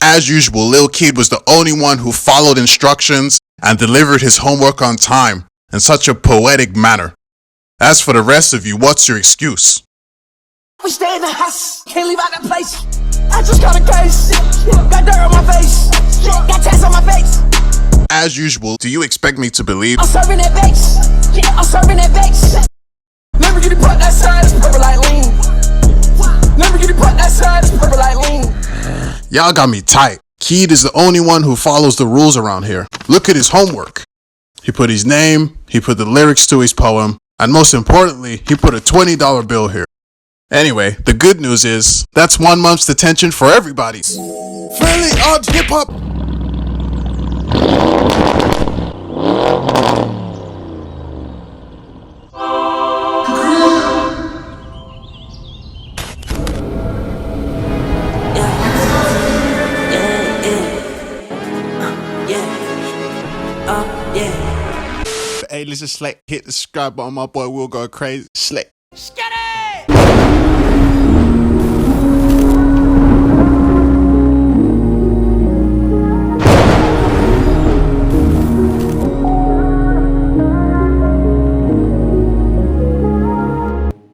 As usual, Lil Keed was the only one who followed instructions and delivered his homework on time in such a poetic manner. As for the rest of you, what's your excuse? We stay in the house, can't leave out that place. I just got a case, got dirt on my face, got tats on my face. As usual, do you expect me to believe? I'm serving that base, I'm serving that base. Never get it put that side, it's purple like lean. Never get it put that side, it's purple like lean. Y'all got me tight. Keed is the only one who follows the rules around here. Look at his homework. He put his name, he put the lyrics to his poem, and most importantly, he put a $20 bill here. Anyway, the good news is, that's 1 month's detention for everybody. Fairly Odd Hip Hop. Hey, listen, Slick, hit the subscribe button, my boy will go crazy. Slick. Get it!